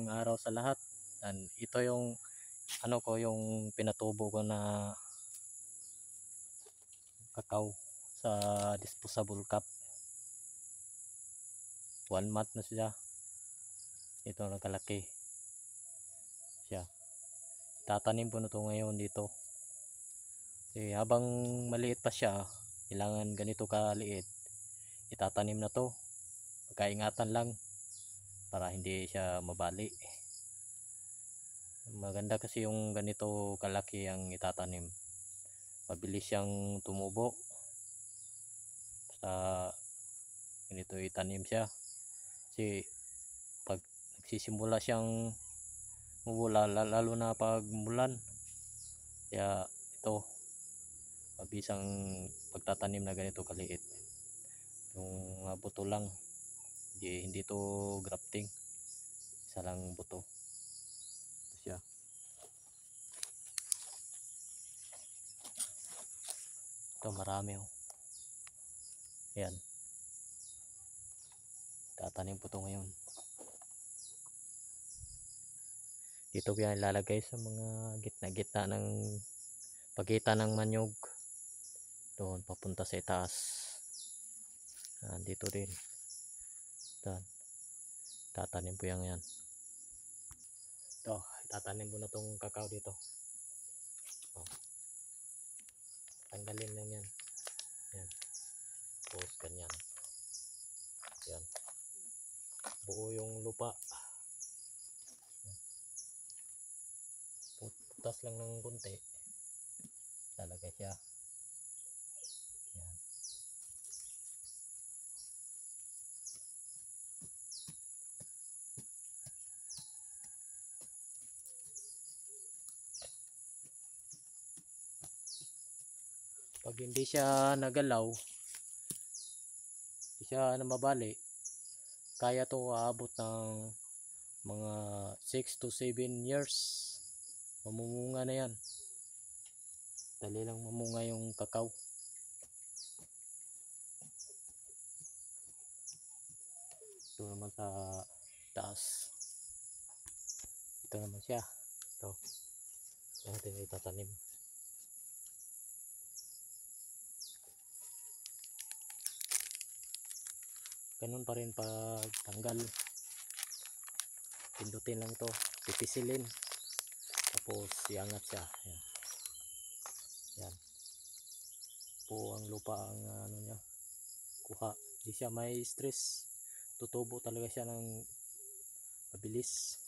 Araw sa lahat. And ito yung yung pinatubo ko na kakao sa disposable cup. 1 month na siya. Ito nakalaki siya. Tatanim ko na to ngayon dito. Habang maliit pa siya, kailangan ganito kaliit. Itatanim na to. Pagkaingatan lang para hindi siya mabali. Maganda kasi yung ganito kalaki ang itatanim. Mabilis siyang tumubo. Basta ganito itanim siya. Kasi pag nagsisimula siyang mumula, lalo na pag mulan, kaya ito mabisang pagtatanim na ganito kaliit. Yung buto lang, hindi to grafting, isa lang buto. Ito siya. Ito marami oh. Ayan, tatanim po to ngayon. Dito ko yan ilalagay sa mga gitna-gitna ng pagitan ng manyog. Doon papunta sa itaas. Dito din. Doon. Tatanim ko yan. Ito, tatanim ko na tong kakao dito. Tanggalin lang yan. Yan. Tapos ganyan. Yan. Buo yung lupa. Putas lang ng konti. Lalagay siya. Yan. Pag hindi siya nagalaw, hindi siya mabali, kaya to aabot ng mga 6 to 7 years. Mamumunga na yan. Dali lang mamunga yung kakao. Ito naman sa taas. Ito naman siya. Ito natin itatanim. Ganun pa rin pag tanggal. Pindutin lang ito. Pipisilin. Tapos iangat siya. Yan. Yan. Po ang lupa ang niya. Kuha. Hindi siya may stress. Tutubo talaga siya ng mabilis.